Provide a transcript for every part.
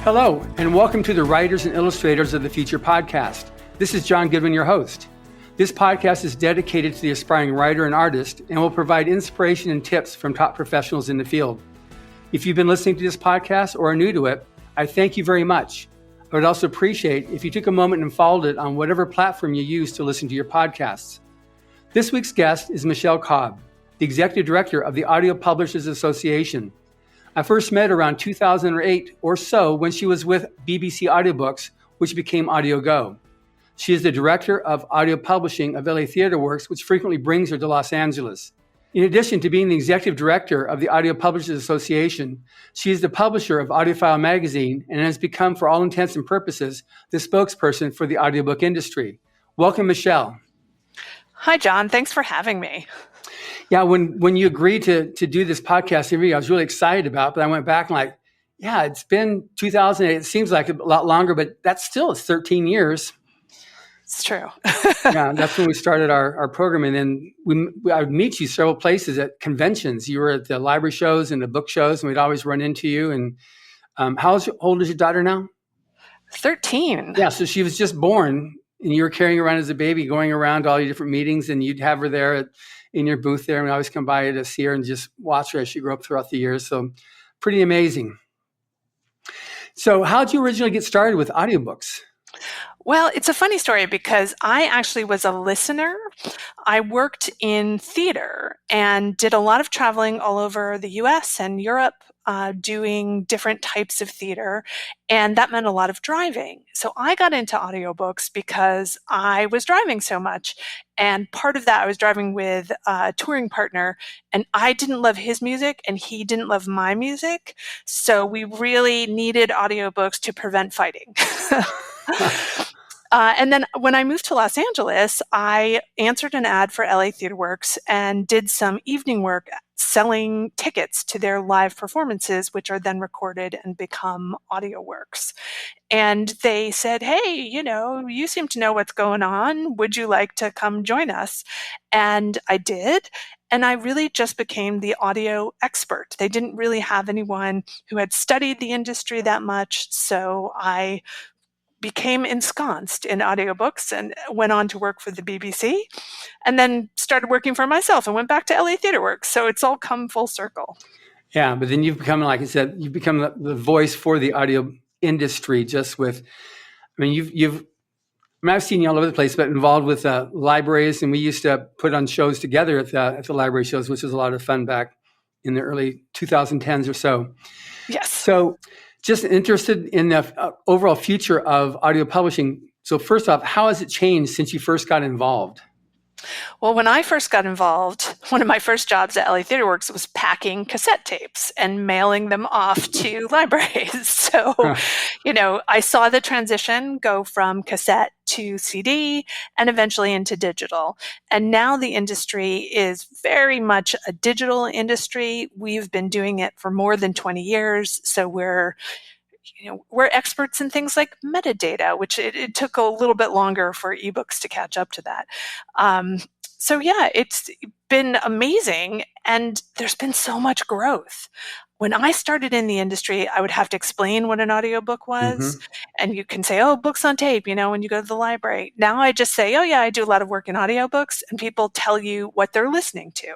Hello, and welcome to the Writers and Illustrators of the Future Podcast. This is John Goodwin, your host. This podcast is dedicated to the aspiring writer and artist and will provide inspiration and tips from top professionals in the field. If you've been listening to this podcast or are new to it, I thank you very much. I would also appreciate if you took a moment and followed it on whatever platform you use to listen to your podcasts. This week's guest is Michele Cobb, the Executive Director of the Audio Publishers Association. I first met her around 2008 or so when she was with BBC Audiobooks, which became Audio Go. She is the Director of Audio Publishing of LA Theater Works, which frequently brings her to Los Angeles. In addition to being the Executive Director of the Audio Publishers Association, she is the publisher of AudioFile magazine and has become, for all intents and purposes, the spokesperson for the audiobook industry. Welcome, Michele. Hi, John. Thanks for having me. Yeah, when you agreed to do this podcast interview, I was really excited about it, but I went back and it's been 2008. It seems like a lot longer, but that's still 13 years. It's true. Yeah, that's when we started our program. And then I would meet you several places at conventions. You were at the library shows and the book shows, and we'd always run into you. And how old is your daughter now? 13. Yeah, so she was just born, and you were carrying her around as a baby, going around to all your different meetings, and you'd have her there in your booth there, and we always come by to see her and just watch her as she grew up throughout the years. So pretty amazing. So how did you originally get started with audiobooks? Well, it's a funny story because I actually was a listener. I worked in theater and did a lot of traveling all over the US and Europe, doing different types of theater. And that meant a lot of driving. So I got into audiobooks because I was driving so much. And part of that, I was driving with a touring partner, and I didn't love his music and he didn't love my music. So we really needed audiobooks to prevent fighting. And then when I moved to Los Angeles, I answered an ad for LA Theater Works and did some evening work selling tickets to their live performances, which are then recorded and become audio works. And they said, hey, you seem to know what's going on. Would you like to come join us? And I did. And I really just became the audio expert. They didn't really have anyone who had studied the industry that much. So I became ensconced in audiobooks and went on to work for the BBC, and then started working for myself and went back to LA Theater Works. So it's all come full circle. Yeah, but then you've become, like I said, you've become the voice for the audio industry just with, I've seen you all over the place, but involved with libraries, and we used to put on shows together at the library shows, which was a lot of fun back in the early 2010s or so. Yes. So just interested in the overall future of audio publishing. So first off, how has it changed since you first got involved? Well, when I first got involved, one of my first jobs at LA Theater Works was packing cassette tapes and mailing them off to libraries. So, I saw the transition go from cassette to CD and eventually into digital. And now the industry is very much a digital industry. We've been doing it for more than 20 years. So we're experts in things like metadata, which it took a little bit longer for ebooks to catch up to that. It's been amazing, and there's been so much growth. When I started in the industry, I would have to explain what an audiobook was. And you can say, books on tape, when you go to the library. Now I just say, I do a lot of work in audiobooks, and people tell you what they're listening to.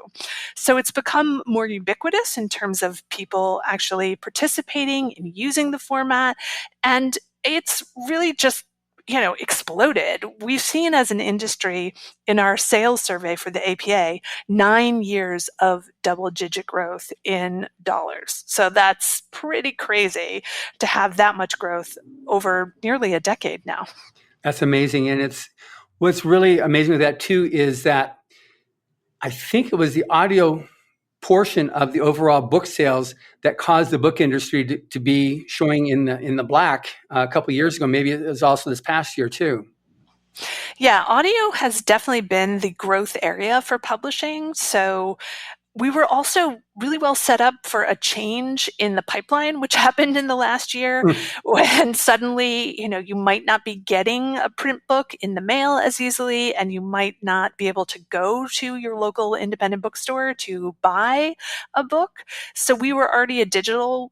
So it's become more ubiquitous in terms of people actually participating and using the format. And it's really just exploded. We've seen as an industry in our sales survey for the APA, 9 years of double-digit growth in dollars. So that's pretty crazy to have that much growth over nearly a decade now. That's amazing. And what's really amazing with that too is that I think it was the audio portion of the overall book sales that caused the book industry to be showing in the black a couple of years ago. Maybe it was also this past year too. Yeah, audio has definitely been the growth area for publishing. So we were also really well set up for a change in the pipeline, which happened in the last year when suddenly, you might not be getting a print book in the mail as easily, and you might not be able to go to your local independent bookstore to buy a book. So we were already a digital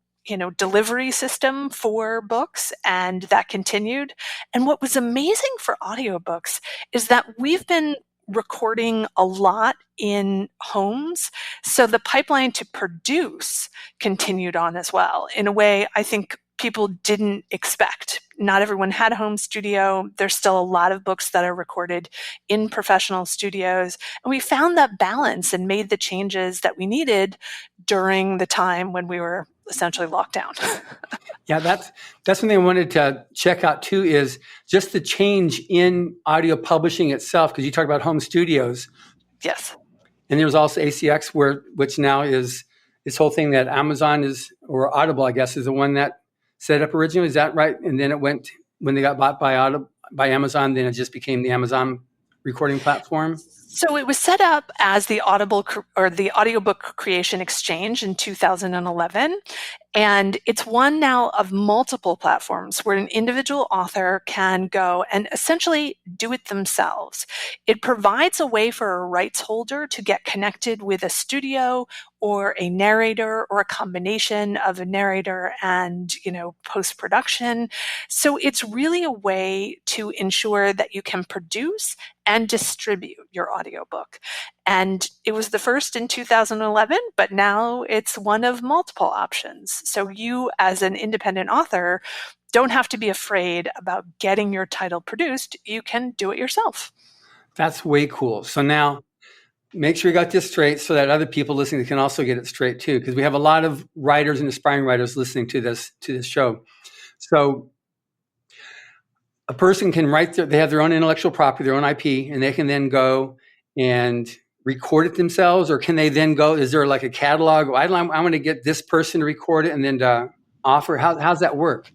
delivery system for books, and that continued. And what was amazing for audiobooks is that we've been recording a lot in homes. So the pipeline to produce continued on as well in a way I think people didn't expect. Not everyone had a home studio. There's still a lot of books that are recorded in professional studios. And we found that balance and made the changes that we needed during the time when we were essentially locked down. Yeah, that's something I wanted to check out too, is just the change in audio publishing itself, because you talk about home studios. Yes. And there's also ACX, which now is this whole thing that Amazon is, or Audible, I guess, is the one that set up originally. Is that right? And then it went, when they got bought by Amazon, then it just became the Amazon recording platform. So it was set up as the the Audiobook Creation Exchange in 2011. And it's one now of multiple platforms where an individual author can go and essentially do it themselves. It provides a way for a rights holder to get connected with a studio or a narrator or a combination of a narrator and, post-production. So it's really a way to ensure that you can produce and distribute your audiobook. And it was the first in 2011, but now it's one of multiple options. So you, as an independent author, don't have to be afraid about getting your title produced. You can do it yourself. That's way cool. So now make sure you got this straight so that other people listening can also get it straight too, because we have a lot of writers and aspiring writers listening to this show. So a person can they have their own intellectual property, their own IP, and they can then go and record it themselves, or can they then go, is there like a catalog? I'm going to get this person to record it and then to offer. How's that work?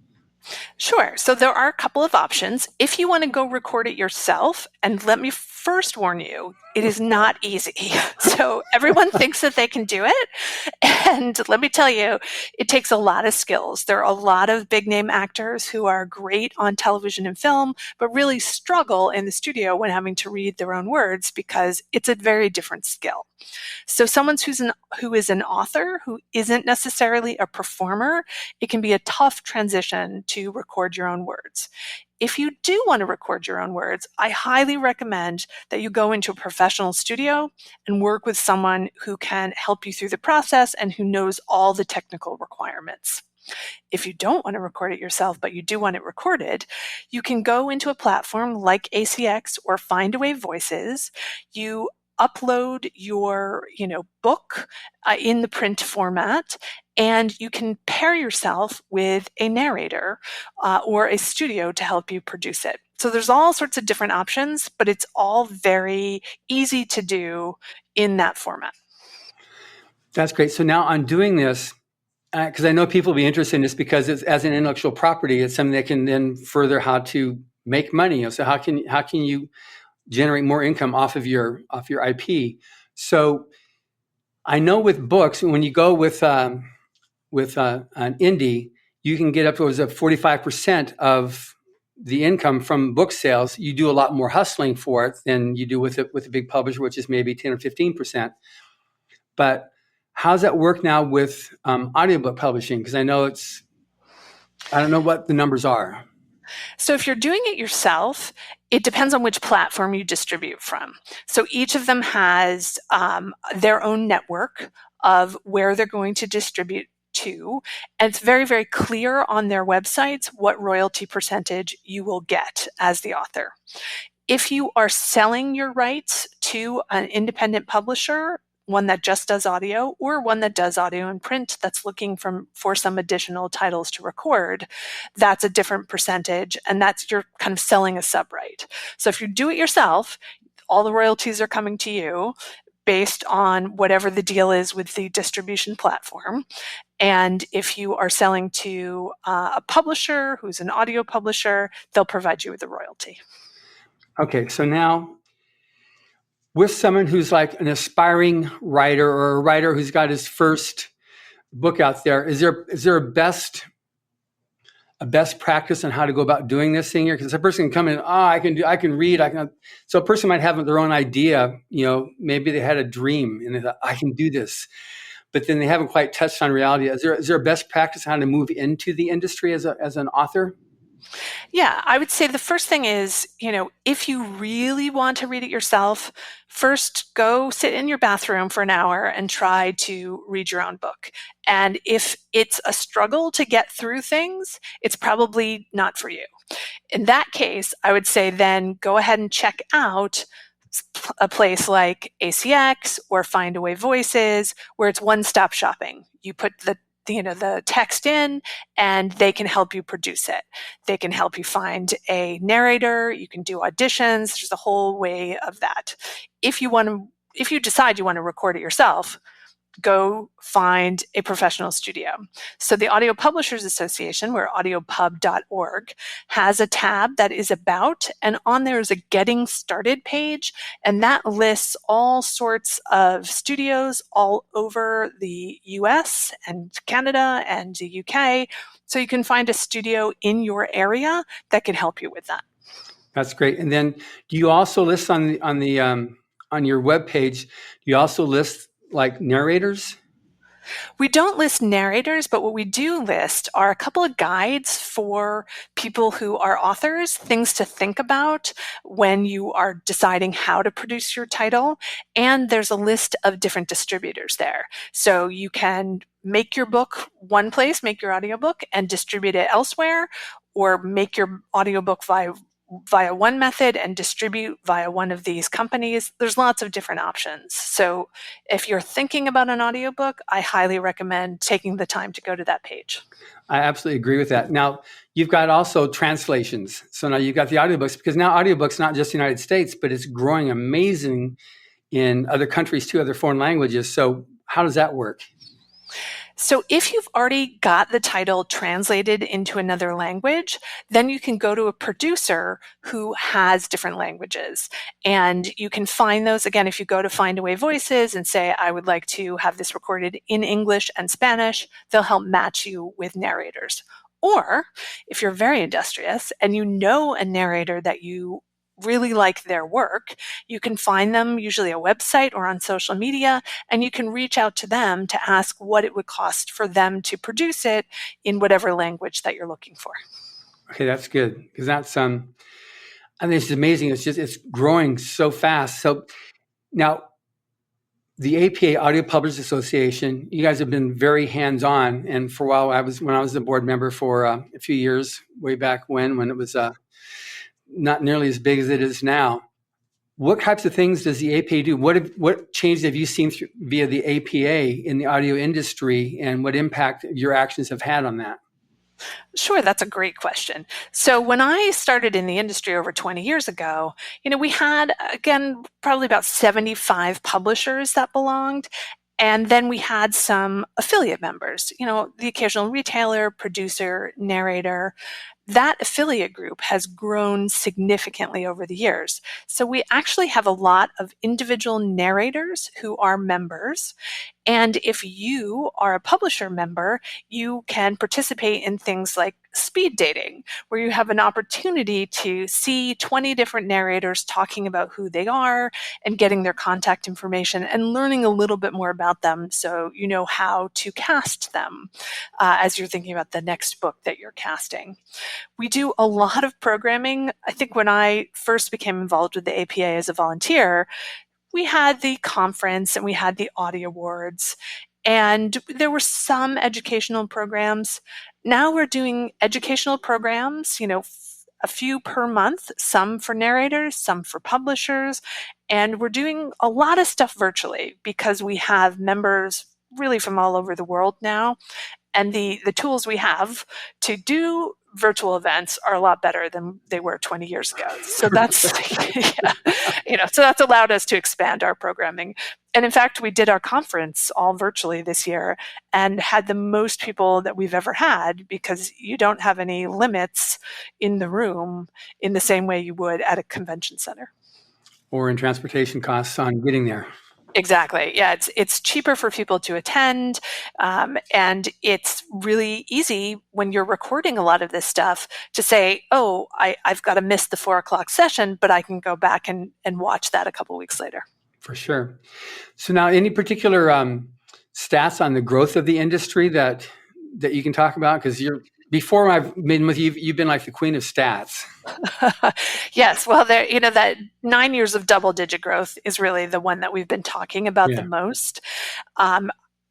Sure. So there are a couple of options. If you want to go record it yourself, and let me first warn you, it is not easy. So everyone thinks that they can do it. And let me tell you, it takes a lot of skills. There are a lot of big name actors who are great on television and film, but really struggle in the studio when having to read their own words because it's a very different skill. So someone who is an author who isn't necessarily a performer, it can be a tough transition to record your own words. If you do want to record your own words, I highly recommend that you go into a professional studio and work with someone who can help you through the process and who knows all the technical requirements. If you don't want to record it yourself, but you do want it recorded, you can go into a platform like ACX or Findaway Voices. You upload your book in the print format, and you can pair yourself with a narrator or a studio to help you produce it. So there's all sorts of different options, but it's all very easy to do in that format. That's great. So now on doing this, because I know people will be interested in this because it's, as an intellectual property, it's something that can then further how to make money. So how can you generate more income off your IP? So I know with books, when you go with an indie, you can get up to 45% of the income from book sales. You do a lot more hustling for it than you do with a big publisher, which is maybe 10 or 15%. But how's that work now with audiobook publishing? Because I don't know what the numbers are. So if you're doing it yourself, it depends on which platform you distribute from. So each of them has their own network of where they're going to distribute to. And it's very, very clear on their websites what royalty percentage you will get as the author. If you are selling your rights to an independent publisher, one that just does audio or one that does audio and print that's looking for some additional titles to record, that's a different percentage, and you're kind of selling a sub-right. So if you do it yourself, all the royalties are coming to you based on whatever the deal is with the distribution platform. And if you are selling to a publisher who's an audio publisher, they'll provide you with a royalty. Okay, so now with someone who's like an aspiring writer or a writer who's got his first book out there, is there a best practice on how to go about doing this thing here? Because a person can come in, I can read. So a person might have their own idea, maybe they had a dream and they thought, I can do this. but then they haven't quite touched on reality. Is there a best practice on how to move into the industry as an author? Yeah, I would say the first thing is, if you really want to read it yourself, first go sit in your bathroom for an hour and try to read your own book. And if it's a struggle to get through things, it's probably not for you. In that case, I would say then go ahead and check out a place like ACX or Findaway Voices, where it's one-stop shopping. You put the text in, and they can help you produce it. They can help you find a narrator. You can do auditions. There's a whole way of that. If you decide you want to record it yourself, go find a professional studio. So the Audio Publishers Association, where audiopub.org, has a tab that is about, and on there is a getting started page, and that lists all sorts of studios all over the US and Canada and the UK. So you can find a studio in your area that can help you with that. That's great. And then do you also list on your webpage, do you also list like narrators? We don't list narrators, but what we do list are a couple of guides for people who are authors, things to think about when you are deciding how to produce your title. And there's a list of different distributors there. So you can make your book one place, make your audiobook, and distribute it elsewhere, or make your audiobook via one method and distribute via one of these companies. There's lots of different options. So if you're thinking about an audiobook, I highly recommend taking the time to go to that page. I absolutely agree with that. Now, you've got also translations. So now you've got the audiobooks, because now audiobooks, not just the United States, but it's growing amazing in other countries too, other foreign languages. So how does that work? So if you've already got the title translated into another language, then you can go to a producer who has different languages. And you can find those, again, if you go to Findaway Voices and say, I would like to have this recorded in English and Spanish, they'll help match you with narrators. Or if you're very industrious and you know a narrator that you really like their work, you can find them usually a website or on social media, and you can reach out to them to ask what it would cost for them to produce it in whatever language that you're looking for. Okay, that's good, because that's I mean, it's amazing. It's growing so fast. So now the APA Audio Publishers Association, you guys have been very hands-on, and for a while when I was a board member for a few years, way back when it was not nearly as big as it is now. What types of things does the APA do? What changes have you seen via the APA in the audio industry, and what impact your actions have had on that? Sure, that's a great question. So when I started in the industry over 20 years ago, we had, again, probably about 75 publishers that belonged. And then we had some affiliate members, the occasional retailer, producer, narrator. That affiliate group has grown significantly over the years. So we actually have a lot of individual narrators who are members. And if you are a publisher member, you can participate in things like speed dating, where you have an opportunity to see 20 different narrators talking about who they are and getting their contact information and learning a little bit more about them, so you know how to cast them as you're thinking about the next book that you're casting. We do a lot of programming. I think when I first became involved with the APA as a volunteer, we had the conference and we had the Audio Awards, and there were some educational programs. Now we're doing educational programs, a few per month, some for narrators, some for publishers, and we're doing a lot of stuff virtually because we have members really from all over the world now. And the tools we have to do virtual events are a lot better than they were 20 years ago. So that's, so that's allowed us to expand our programming. And in fact, we did our conference all virtually this year and had the most people that we've ever had, because you don't have any limits in the room in the same way you would at a convention center. Or in transportation costs on getting there. Exactly. Yeah, it's cheaper for people to attend, and it's really easy when you're recording a lot of this stuff to say, oh, I've got to miss the 4:00 session, but I can go back and watch that a couple weeks later. For sure. So now, any particular stats on the growth of the industry that you can talk about? Because before I've been with you, you've been like the queen of stats. Yes. Well, that 9 years of double-digit growth is really the one that we've been talking about the most.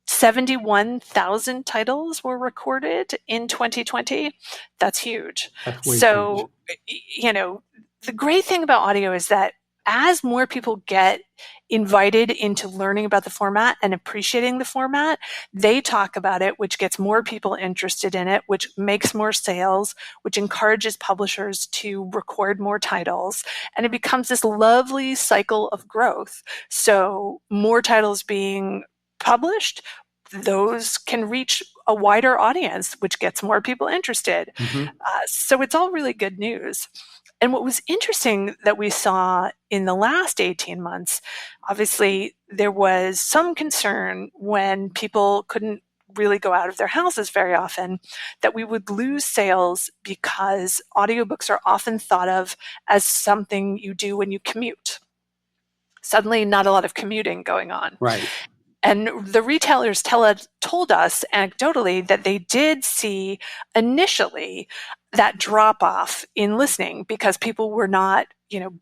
71,000 titles were recorded in 2020. That's huge. That's way so, huge. The great thing about audio is that as more people get invited into learning about the format and appreciating the format, they talk about it, which gets more people interested in it, which makes more sales, which encourages publishers to record more titles. And it becomes this lovely cycle of growth. So more titles being published, those can reach a wider audience, which gets more people interested. So it's all really good news. And what was interesting that we saw in the last 18 months, obviously there was some concern when people couldn't really go out of their houses very often, that we would lose sales because audiobooks are often thought of as something you do when you commute. Suddenly, not a lot of commuting going on. Right. And the retailers told us anecdotally that they did see initially that drop off in listening because people were not,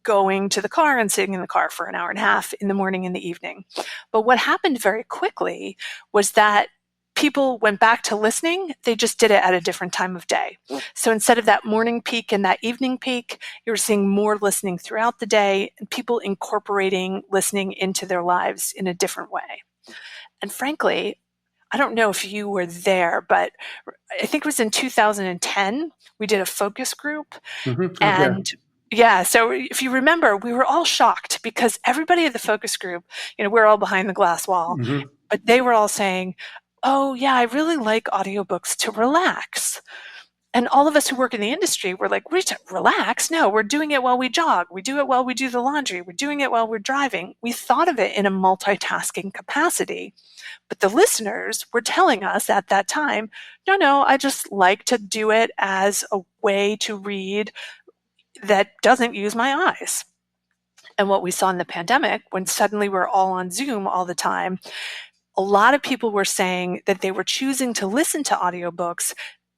going to the car and sitting in the car for an hour and a half in the morning and the evening. But what happened very quickly was that people went back to listening. They just did it at a different time of day. So instead of that morning peak and that evening peak, you're seeing more listening throughout the day and people incorporating listening into their lives in a different way. And frankly, I don't know if you were there, but I think it was in 2010, we did a focus group. And so if you remember, we were all shocked because everybody at the focus group, we're all behind the glass wall, but they were all saying, oh yeah, I really like audiobooks to relax. And all of us who work in the industry were like, we relax? No, we're doing it while we jog. We do it while we do the laundry. We're doing it while we're driving. We thought of it in a multitasking capacity. But the listeners were telling us at that time, no, I just like to do it as a way to read that doesn't use my eyes. And what we saw in the pandemic, when suddenly we're all on Zoom all the time, a lot of people were saying that they were choosing to listen to audiobooks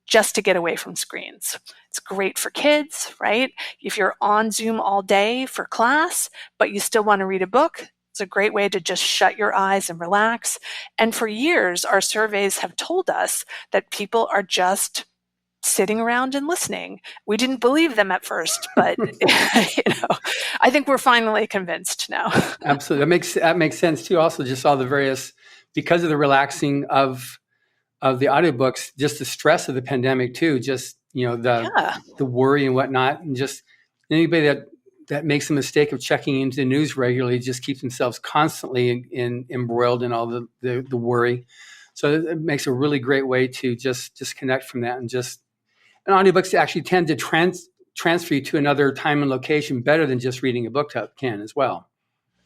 just to get away from screens. It's great for kids, right? If you're on Zoom all day for class, but you still want to read a book, it's a great way to just shut your eyes and relax. And for years, our surveys have told us that people are just sitting around and listening. We didn't believe them at first, but I think we're finally convinced now. Absolutely. That makes sense too. Also, just all the various, because of the relaxing of the audiobooks, just the stress of the pandemic too, just, the worry and whatnot, and just anybody that makes the mistake of checking into the news regularly just keeps themselves constantly embroiled in all the worry. So it makes a really great way to just disconnect from that, and audiobooks actually tend to transfer you to another time and location better than just reading a book can as well.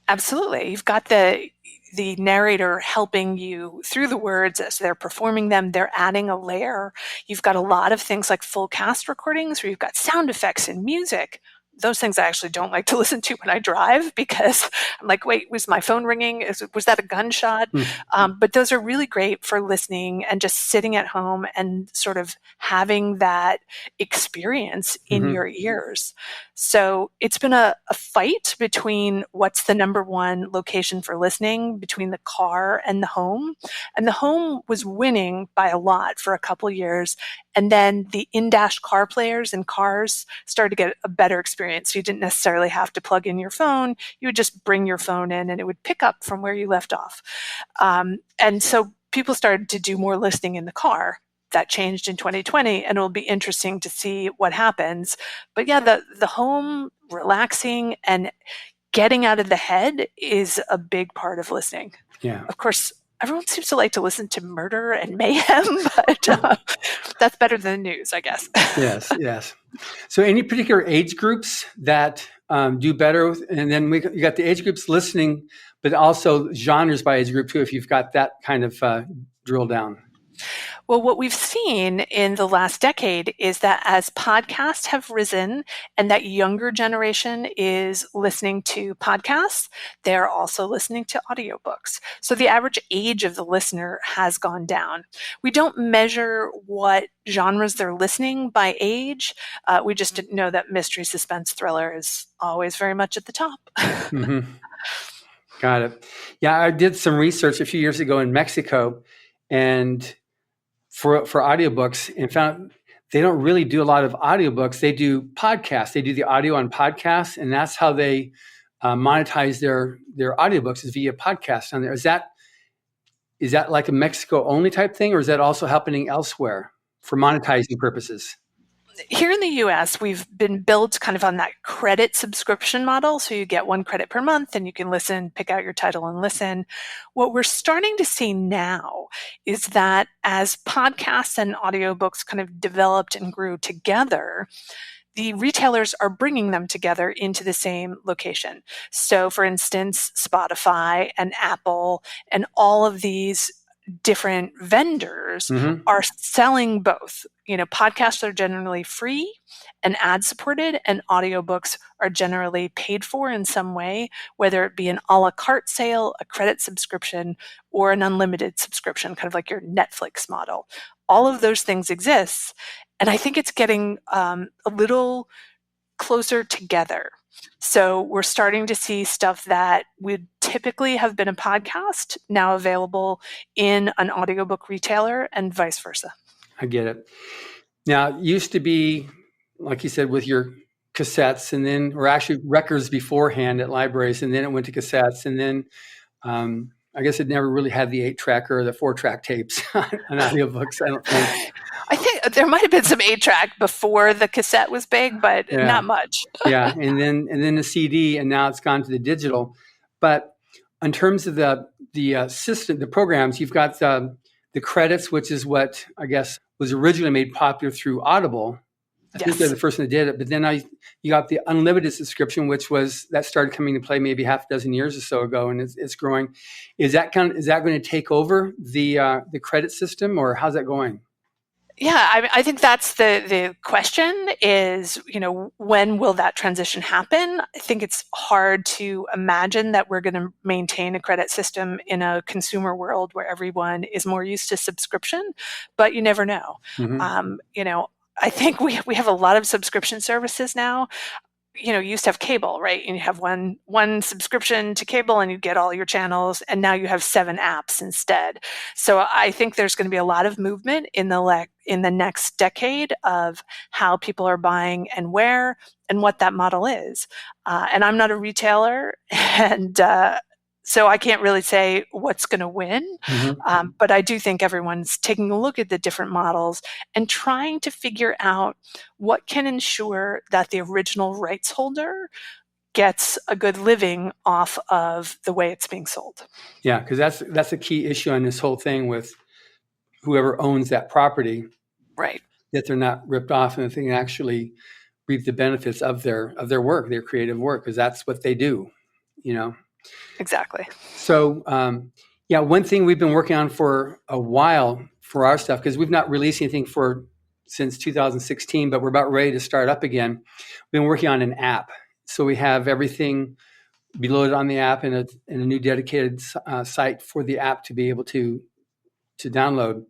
Absolutely. You've got the narrator helping you through the words as they're performing them. They're adding a layer. You've got a lot of things like full cast recordings where you've got sound effects and music. Those things I actually don't like to listen to when I drive because I'm like, wait, was my phone ringing? Was that a gunshot? But those are really great for listening and just sitting at home and sort of having that experience in your ears. So it's been a fight between what's the number one location for listening between the car and the home. And the home was winning by a lot for a couple years. And then the in-dash car players in cars started to get a better experience. You didn't necessarily have to plug in your phone. You would just bring your phone in and it would pick up from where you left off. And so people started to do more listening in the car. That changed in 2020, and it'll be interesting to see what happens. But yeah, the home, relaxing and getting out of the head is a big part of listening. Yeah. Of course, everyone seems to like to listen to murder and mayhem, but that's better than the news, I guess. Yes. So any particular age groups that do better? And then you got the age groups listening, but also genres by age group too, if you've got that kind of drill down. Well, what we've seen in the last decade is that as podcasts have risen and that younger generation is listening to podcasts, they're also listening to audiobooks. So the average age of the listener has gone down. We don't measure what genres they're listening by age. We just know that mystery, suspense, thriller is always very much at the top. Mm-hmm. Got it. Yeah, I did some research a few years ago in Mexico, and for audiobooks, and found they don't really do a lot of audiobooks. They do podcasts. They do the audio on podcasts, and that's how they monetize their audiobooks, is via podcasts on there. Is that like a Mexico only type thing, or is that also happening elsewhere for monetizing purposes? Here in the US, we've been built kind of on that credit subscription model. So you get 1 credit per month and you can listen, pick out your title and listen. What we're starting to see now is that as podcasts and audiobooks kind of developed and grew together, the retailers are bringing them together into the same location. So for instance, Spotify and Apple and all of these different vendors are selling both. Podcasts are generally free and ad supported, and audiobooks are generally paid for in some way, whether it be an a la carte sale, a credit subscription, or an unlimited subscription, kind of like your Netflix model. All of those things exist. And I think it's getting a little closer together. So we're starting to see stuff that would typically have been a podcast now available in an audiobook retailer and vice versa. I get it. Now, it used to be, like you said, with your cassettes, and then, or actually records beforehand at libraries, and then it went to cassettes, and then I guess it never really had the 8-track or the 4-track tapes on audiobooks, I don't think. I think there might have been some 8-track before the cassette was big, but not much. Yeah, and then the CD, and now it's gone to the digital. But in terms of the system, the programs, you've got the credits, which is what I guess was originally made popular through Audible. I think they're the first one that did it. But then you got the unlimited subscription, that started coming to play maybe half a dozen years or so ago, and it's growing. Is that going to take over the credit system, or how's that going? Yeah, I think that's the question is, when will that transition happen? I think it's hard to imagine that we're going to maintain a credit system in a consumer world where everyone is more used to subscription, but you never know. I think we have a lot of subscription services now. You used to have cable, right? And you have one subscription to cable and you get all your channels, and now you have 7 apps instead. So I think there's going to be a lot of movement in the next decade of how people are buying and where and what that model is. And I'm not a retailer, and so I can't really say what's going to win, but I do think everyone's taking a look at the different models and trying to figure out what can ensure that the original rights holder gets a good living off of the way it's being sold. Yeah, because that's a key issue on this whole thing with whoever owns that property, right? That they're not ripped off and that they can actually reap the benefits of their work, their creative work, because that's what they do, Exactly. So, one thing we've been working on for a while for our stuff, because we've not released anything since 2016, but we're about ready to start up again. We've been working on an app. So we have everything be loaded on the app in a new dedicated site for the app to be able to download.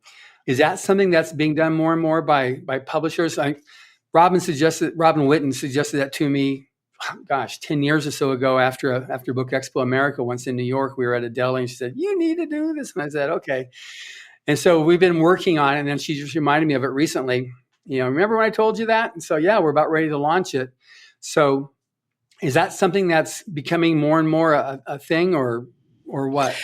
Is that something that's being done more and more by publishers? Robin Whitten suggested that to me, 10 years or so ago after Book Expo America, once in New York. We were at a deli and she said, "You need to do this." And I said, "Okay." And so we've been working on it. And then she just reminded me of it recently. Remember when I told you that? And so, we're about ready to launch it. So is that something that's becoming more and more a thing, or what?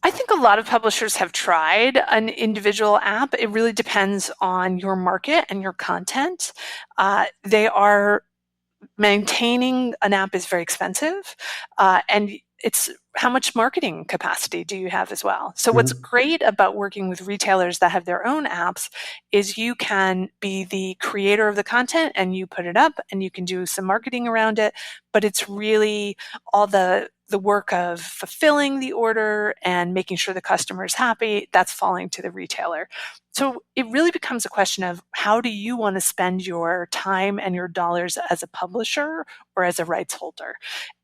I think a lot of publishers have tried an individual app. It really depends on your market and your content. Maintaining an app is very expensive, and it's how much marketing capacity do you have as well. So what's great about working with retailers that have their own apps is you can be the creator of the content and you put it up and you can do some marketing around it, but it's really all the the work of fulfilling the order and making sure the customer is happy, that's falling to the retailer. So it really becomes a question of how do you want to spend your time and your dollars as a publisher or as a rights holder?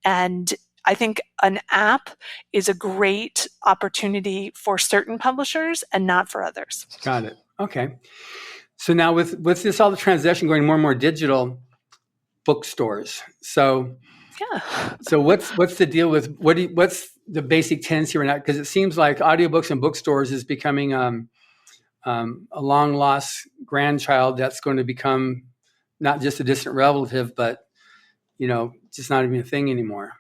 And I think an app is a great opportunity for certain publishers and not for others. Got it. Okay. So now with this, all the transition going more and more digital, bookstores. So what's the deal with what's the basic tendency right now? Because it seems like audiobooks and bookstores is becoming a long lost grandchild that's going to become not just a distant relative, but just not even a thing anymore.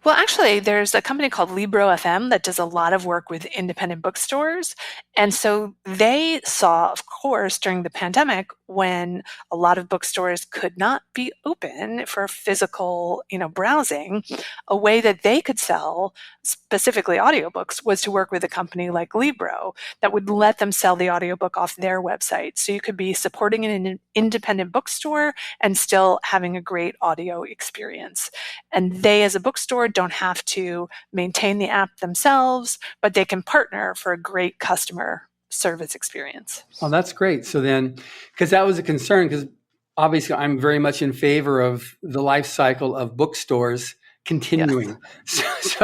Well, actually, there's a company called Libro FM that does a lot of work with independent bookstores. And so they saw, of course, during the pandemic, when a lot of bookstores could not be open for physical, browsing, a way that they could sell specifically audiobooks was to work with a company like Libro that would let them sell the audiobook off their website. So you could be supporting an independent bookstore and still having a great audio experience. And they, as a bookstore, don't have to maintain the app themselves, but they can partner for a great customer service experience. Oh, that's great. So then, because that was a concern, because obviously I'm very much in favor of the life cycle of bookstores continuing. Yes.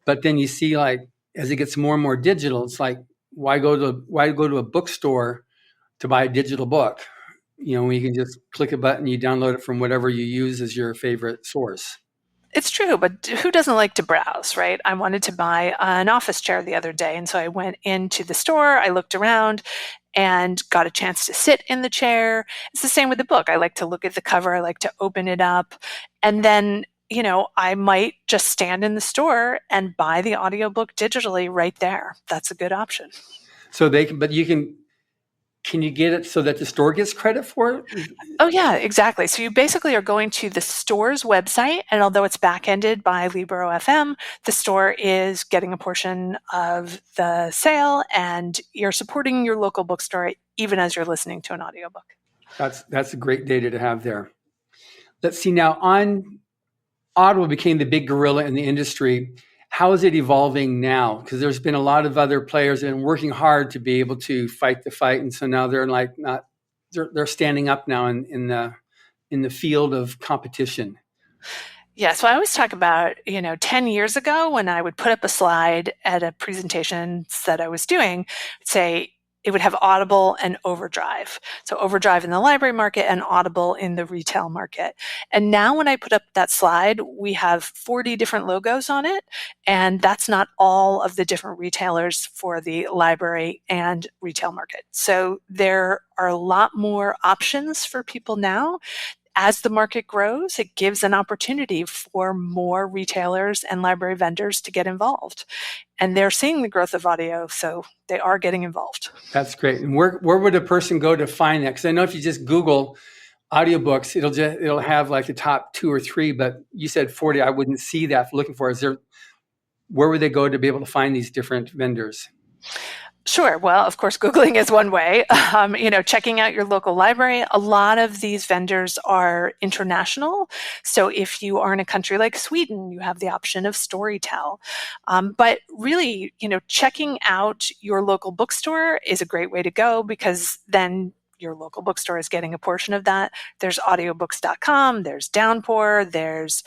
But then you see, like, as it gets more and more digital, it's like, why go to a bookstore to buy a digital book? When you can just click a button, you download it from whatever you use as your favorite source. It's true, but who doesn't like to browse, right? I wanted to buy an office chair the other day, and so I went into the store, I looked around, and got a chance to sit in the chair. It's the same with the book. I like to look at the cover, I like to open it up, and then, I might just stand in the store and buy the audiobook digitally right there. That's a good option. So can you get it so that the store gets credit for it? Oh, yeah, exactly. So you basically are going to the store's website, and although it's back-ended by Libro FM, the store is getting a portion of the sale, and you're supporting your local bookstore even as you're listening to an audiobook. That's a great data to have there. Let's see now, Audible became the big gorilla in the industry. How is it evolving now? Because there's been a lot of other players and working hard to be able to fight the fight, and so now they're standing up now in the field of competition. Yeah, so I always talk about 10 years ago when I would put up a slide at a presentation that I was doing, say it would have Audible and Overdrive. So Overdrive in the library market and Audible in the retail market. And now when I put up that slide, we have 40 different logos on it. And that's not all of the different retailers for the library and retail market. So there are a lot more options for people now. As the market grows, it gives an opportunity for more retailers and library vendors to get involved. And they're seeing the growth of audio, so they are getting involved. That's great. And where would a person go to find that? Because I know if you just Google audiobooks, it'll have like the top 2 or 3, but you said 40. I wouldn't see that looking for. Where would they go to be able to find these different vendors? Sure. Well, of course, Googling is one way. Checking out your local library. A lot of these vendors are international. So if you are in a country like Sweden, you have the option of Storytel. But really, checking out your local bookstore is a great way to go, because then your local bookstore is getting a portion of that. There's audiobooks.com, there's Downpour, there's,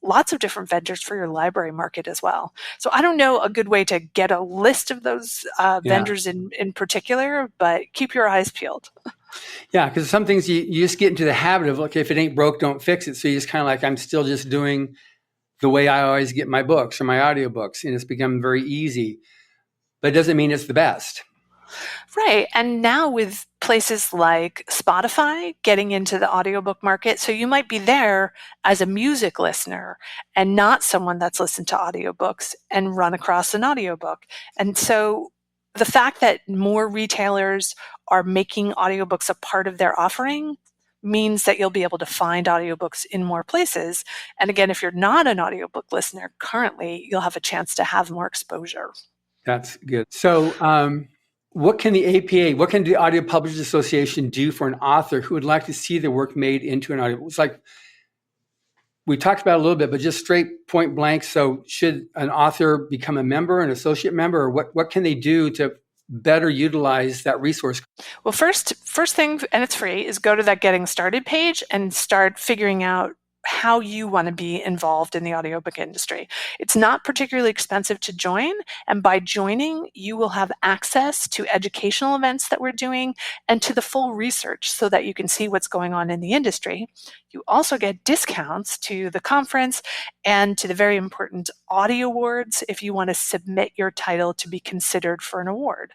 lots of different vendors for your library market as well. So I don't know a good way to get a list of those vendors in particular, but keep your eyes peeled. Yeah, because some things you just get into the habit of, okay, if it ain't broke, don't fix it. So you just kind of like, I'm still just doing the way I always get my books or my audiobooks, and it's become very easy. But it doesn't mean it's the best. Right. And now with places like Spotify getting into the audiobook market, so you might be there as a music listener and not someone that's listened to audiobooks and run across an audiobook. And so the fact that more retailers are making audiobooks a part of their offering means that you'll be able to find audiobooks in more places. And again, if you're not an audiobook listener currently, you'll have a chance to have more exposure. That's good. So, what can the Audio Publishers Association do for an author who would like to see their work made into an audiobook? It's like, we talked about it a little bit, but just straight point blank. So should an author become a member, an associate member, or what can they do to better utilize that resource? Well, first thing, and it's free, is go to that Getting Started page and start figuring out how you want to be involved in the audiobook industry. It's not particularly expensive to join, and by joining, you will have access to educational events that we're doing and to the full research so that you can see what's going on in the industry. You also get discounts to the conference and to the very important Audio Awards if you want to submit your title to be considered for an award.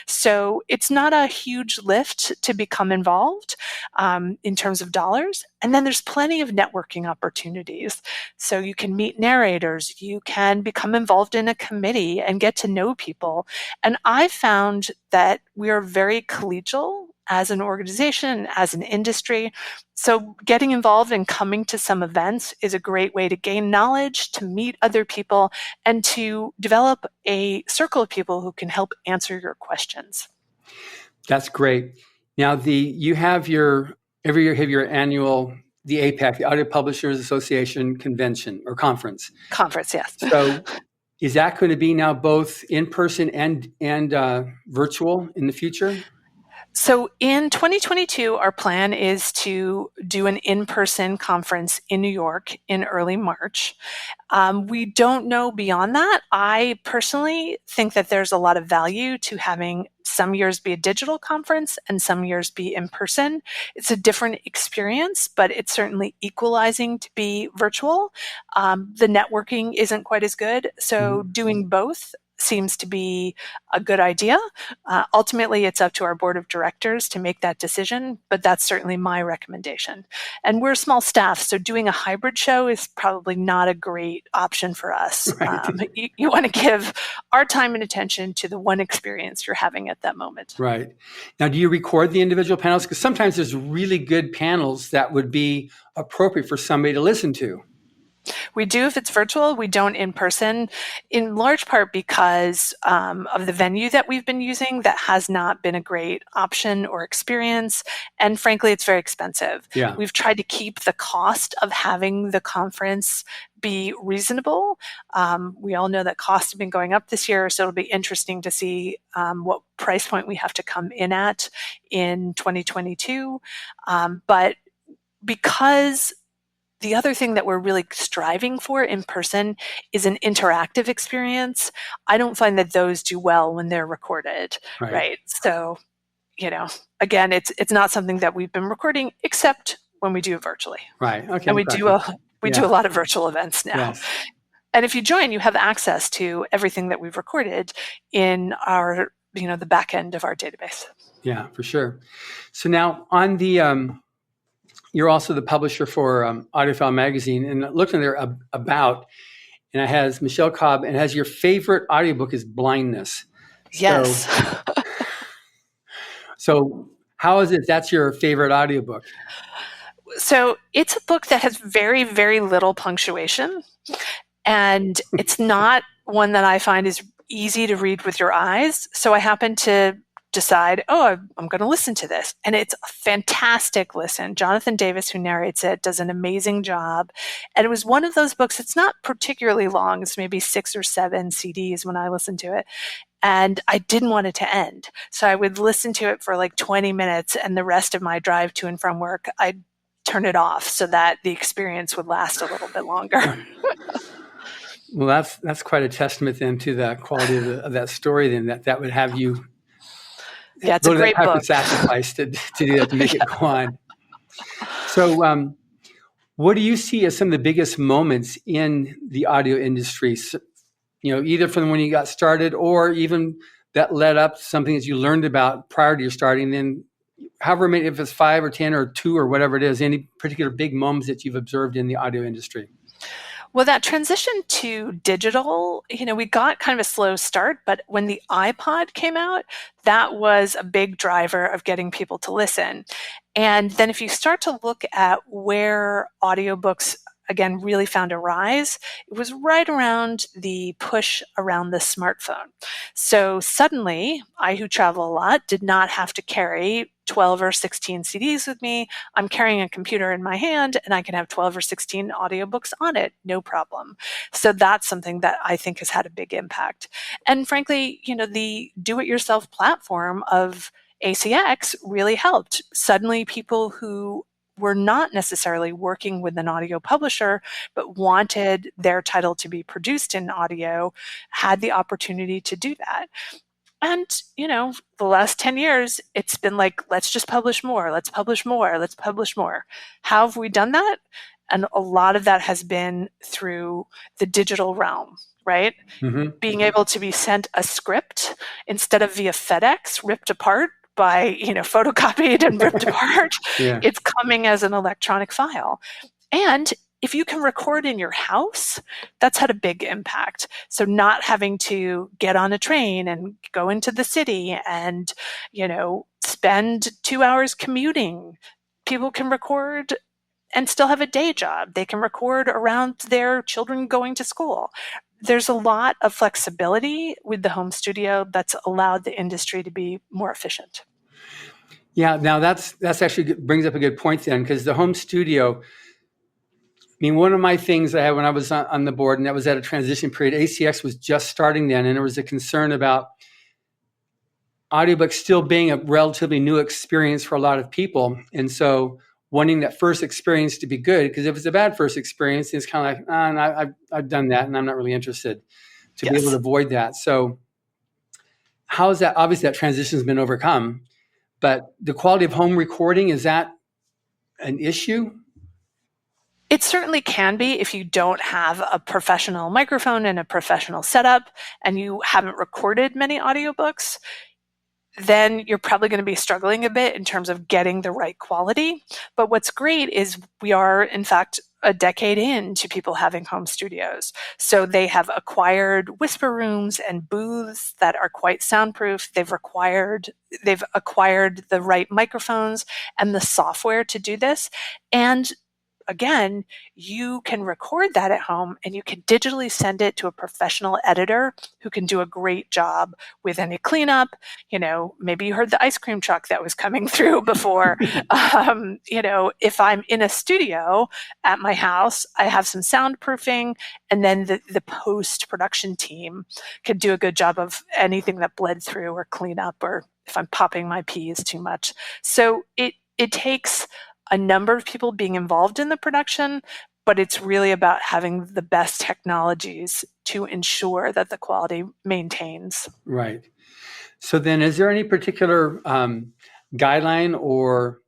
So it's not a huge lift to become involved in terms of dollars. And then there's plenty of networking opportunities. So you can meet narrators, you can become involved in a committee and get to know people. And I found that we are very collegial as an organization, as an industry. So getting involved and coming to some events is a great way to gain knowledge, to meet other people, and to develop a circle of people who can help answer your questions. That's great. Now, you have every year have your annual, the APAC, the Audio Publishers Association convention or conference. Conference, yes. So is that going to be now both in person and virtual in the future? So in 2022, our plan is to do an in-person conference in New York in early March. We don't know beyond that. I personally think that there's a lot of value to having some years be a digital conference and some years be in person. It's a different experience, but it's certainly equalizing to be virtual. The networking isn't quite as good. So doing both seems to be a good idea. Ultimately, it's up to our board of directors to make that decision, but that's certainly my recommendation. And we're a small staff, so doing a hybrid show is probably not a great option for us. Right. You want to give our time and attention to the one experience you're having at that moment. Right. Now, do you record the individual panels? Because sometimes there's really good panels that would be appropriate for somebody to listen to. We do if it's virtual. We don't in person, in large part because of the venue that we've been using that has not been a great option or experience. And frankly, it's very expensive. Yeah. We've tried to keep the cost of having the conference be reasonable. We all know that costs have been going up this year, so it'll be interesting to see what price point we have to come in at in 2022. But because the other thing that we're really striving for in person is an interactive experience, I don't find that those do well when they're recorded, right? So, again, it's not something that we've been recording except when we do it virtually. Right. Okay. And we do a lot of virtual events now. Yes. And if you join, you have access to everything that we've recorded in our, the back end of our database. Yeah, for sure. So now on the you're also the publisher for Audiophile Magazine, and looking there about, and it has Michele Cobb, and it has your favorite audiobook is Blindness. Yes. So how is it that's your favorite audiobook? So it's a book that has very, very little punctuation, and it's not one that I find is easy to read with your eyes. So I happen to decide, I'm going to listen to this. And it's a fantastic listen. Jonathan Davis, who narrates it, does an amazing job. And it was one of those books, it's not particularly long. It's maybe 6 or 7 CDs when I listened to it. And I didn't want it to end. So I would listen to it for like 20 minutes, and the rest of my drive to and from work, I'd turn it off so that the experience would last a little bit longer. Well, that's quite a testament then to the quality of that story then, that would have you it's a great book. Sacrifice to do that, to make it go on. So what do you see as some of the biggest moments in the audio industry? So, either from when you got started or even that led up to something that you learned about prior to your starting, then however many, if it's 5 or 10 or 2 or whatever it is, any particular big moments that you've observed in the audio industry? Well, that transition to digital, we got kind of a slow start, but when the iPod came out, that was a big driver of getting people to listen. And then if you start to look at where audiobooks again, really found a rise, it was right around the push around the smartphone. So suddenly, I who travel a lot did not have to carry 12 or 16 CDs with me. I'm carrying a computer in my hand and I can have 12 or 16 audiobooks on it, no problem. So that's something that I think has had a big impact. And frankly, the do-it-yourself platform of ACX really helped. Suddenly, people who were not necessarily working with an audio publisher, but wanted their title to be produced in audio, had the opportunity to do that. And, the last 10 years, it's been like, let's just publish more, let's publish more, let's publish more. How have we done that? And a lot of that has been through the digital realm, right? Mm-hmm. Being able to be sent a script instead of via FedEx, ripped apart by, photocopied and ripped apart. Yeah. It's coming as an electronic file. And if you can record in your house, that's had a big impact. So not having to get on a train and go into the city and, spend 2 hours commuting. People can record and still have a day job. They can record around their children going to school. There's a lot of flexibility with the home studio that's allowed the industry to be more efficient. Yeah, now that's actually brings up a good point then, because the home studio, one of my things I had when I was on the board, and that was at a transition period, ACX was just starting then, and there was a concern about audiobooks still being a relatively new experience for a lot of people. And so wanting that first experience to be good, because if it's a bad first experience, it's kind of like, I've done that and I'm not really interested, to be able to avoid that. So how is that? Obviously, that transition has been overcome, but the quality of home recording, is that an issue? It certainly can be if you don't have a professional microphone and a professional setup and you haven't recorded many audiobooks. Then you're probably going to be struggling a bit in terms of getting the right quality. But what's great is we are, in fact, a decade into people having home studios. So they have acquired whisper rooms and booths that are quite soundproof. They've acquired the right microphones and the software to do this. And again, you can record that at home and you can digitally send it to a professional editor who can do a great job with any cleanup. Maybe you heard the ice cream truck that was coming through before. If I'm in a studio at my house, I have some soundproofing, and then the post-production team can do a good job of anything that bled through or clean up, or if I'm popping my peas too much. So it takes a number of people being involved in the production, but it's really about having the best technologies to ensure that the quality maintains. Right. So then is there any particular guideline or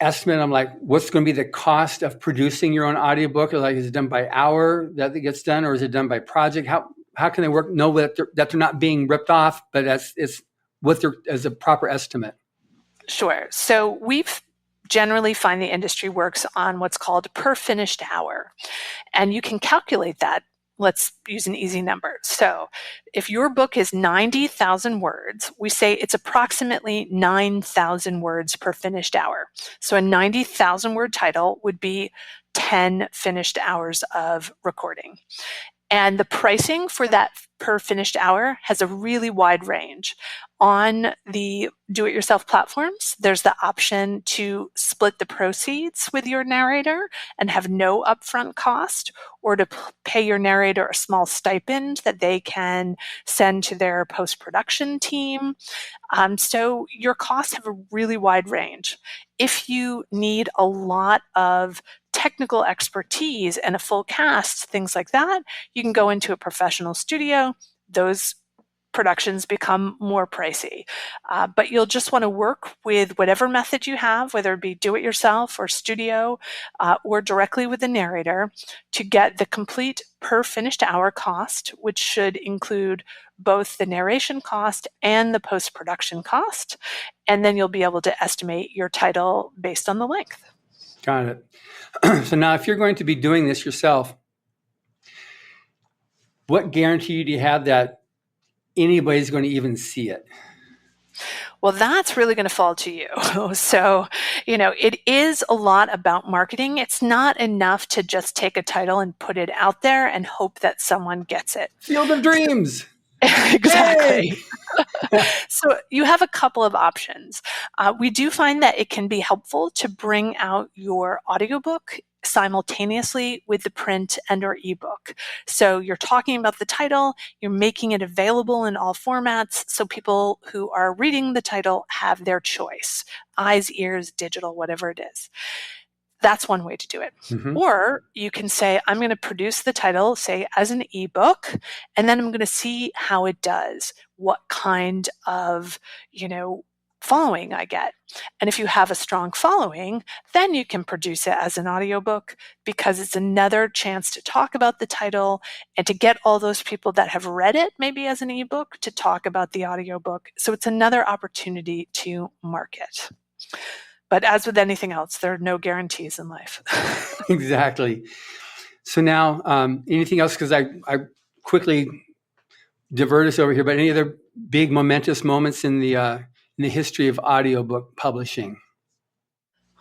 estimate on what's going to be the cost of producing your own audiobook? Or is it done by hour that it gets done, or is it done by project? How can they know that they're not being ripped off, but it's what they're as a proper estimate? Sure. So we've generally find the industry works on what's called per finished hour. And you can calculate that. Let's use an easy number. So if your book is 90,000 words, we say it's approximately 9,000 words per finished hour. So a 90,000 word title would be 10 finished hours of recording. And the pricing for that per finished hour has a really wide range. On the do-it-yourself platforms, there's the option to split the proceeds with your narrator and have no upfront cost, or to pay your narrator a small stipend that they can send to their post-production team. So your costs have a really wide range. If you need a lot of technical expertise and a full cast, things like that, you can go into a professional studio. Those productions become more pricey. But you'll just want to work with whatever method you have, whether it be do-it-yourself or studio, or directly with the narrator, to get the complete per finished hour cost, which should include both the narration cost and the post-production cost. And then you'll be able to estimate your title based on the length. Got it. So now if you're going to be doing this yourself, what guarantee do you have that anybody's going to even see it? Well, that's really going to fall to you. So, it is a lot about marketing. It's not enough to just take a title and put it out there and hope that someone gets it. Field of Dreams. Exactly. So you have a couple of options. We do find that it can be helpful to bring out your audiobook simultaneously with the print and or ebook. So you're talking about the title, you're making it available in all formats so people who are reading the title have their choice, eyes, ears, digital, whatever it is. That's one way to do it. Mm-hmm. Or you can say, I'm going to produce the title, say, as an ebook, and then I'm going to see how it does, what kind of, following I get. And if you have a strong following, then you can produce it as an audiobook because it's another chance to talk about the title and to get all those people that have read it, maybe as an ebook, to talk about the audiobook. So it's another opportunity to market. But as with anything else, there are no guarantees in life. Exactly. So now, anything else? Because I quickly divert us over here, but any other big momentous moments in the history of audiobook publishing?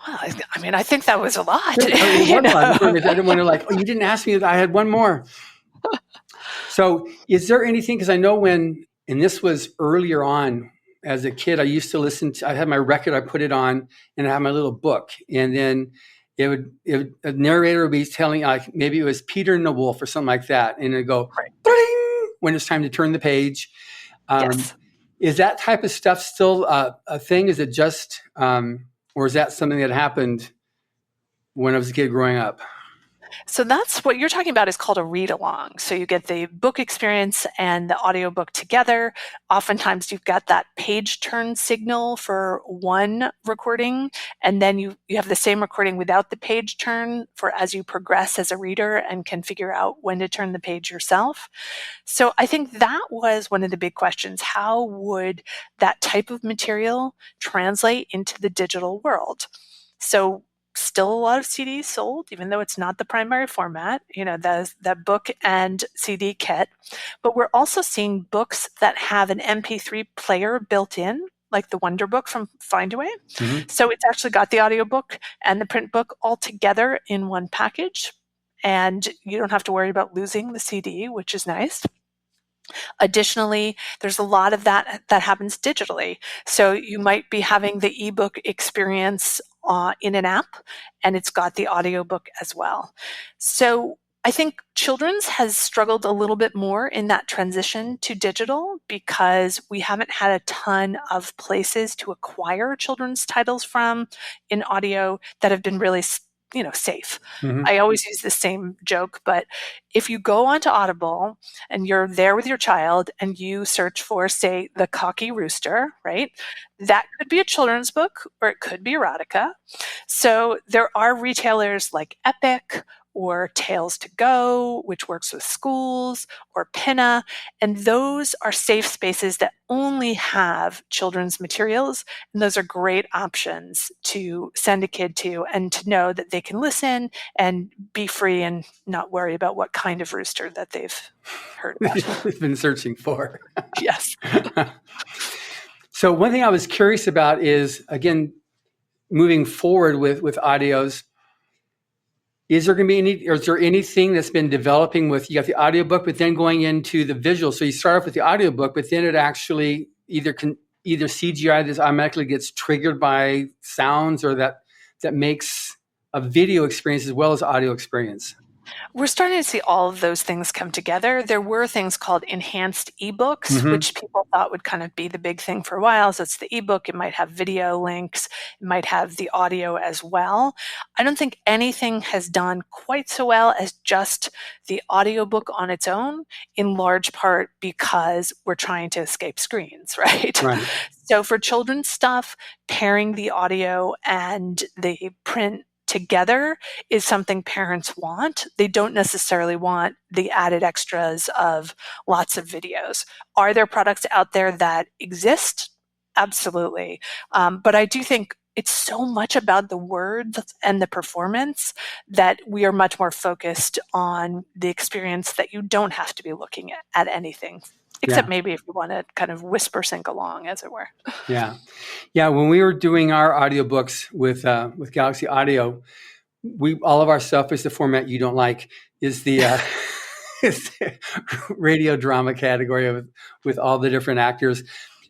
Well, I think that was a lot. I didn't want to you didn't ask me. I had one more. So is there anything, because I know and this was earlier on, as a kid, I used to I had my record, I put it on, and I had my little book. And then a narrator would be telling, maybe it was Peter and the Wolf or something like that. And it'd go, bling, when it's time to turn the page. Yes. Is that type of stuff still a thing? Is it just, or is that something that happened when I was a kid growing up? So that's what you're talking about is called a read along. So you get the book experience and the audiobook together. Oftentimes you've got that page turn signal for one recording, and then you have the same recording without the page turn for as you progress as a reader and can figure out when to turn the page yourself. So I think that was one of the big questions. How would that type of material translate into the digital world? So still a lot of CDs sold, even though it's not the primary format, that book and CD kit. But we're also seeing books that have an MP3 player built in, like the Wonder Book from Findaway. Mm-hmm. So it's actually got the audiobook and the print book all together in one package. And you don't have to worry about losing the CD, which is nice. Additionally, there's a lot of that happens digitally. So you might be having the ebook experience in an app, and it's got the audiobook as well. So I think children's has struggled a little bit more in that transition to digital because we haven't had a ton of places to acquire children's titles from in audio that have been really safe. Mm-hmm. I always use the same joke, but if you go onto Audible and you're there with your child and you search for, say, The Cocky Rooster, right? That could be a children's book or it could be erotica. So there are retailers like Epic or Tales to Go, which works with schools, or Pinna, and those are safe spaces that only have children's materials, and those are great options to send a kid to and to know that they can listen and be free and not worry about what kind of rooster that they've heard about. They've been searching for. Yes. So one thing I was curious about is, again, moving forward with audios, is there anything that's been developing with, you got the audiobook, but then going into the visual? So you start off with the audiobook, but then it actually either CGI that automatically gets triggered by sounds, or that makes a video experience as well as audio experience. We're starting to see all of those things come together. There were things called enhanced ebooks, mm-hmm. which people thought would kind of be the big thing for a while. So it's the ebook. It might have video links. It might have the audio as well. I don't think anything has done quite so well as just the audiobook on its own, in large part because we're trying to escape screens, right? Right. So for children's stuff, pairing the audio and the print together is something parents want. They don't necessarily want the added extras of lots of videos. Are there products out there that exist? Absolutely. But I do think it's so much about the words and the performance that we are much more focused on the experience that you don't have to be looking at anything except maybe if you want to kind of whisper sync along, as it were. Yeah. Yeah. When we were doing our audiobooks with Galaxy Audio, all of our stuff is the format you don't like, is the is the radio drama category with all the different actors.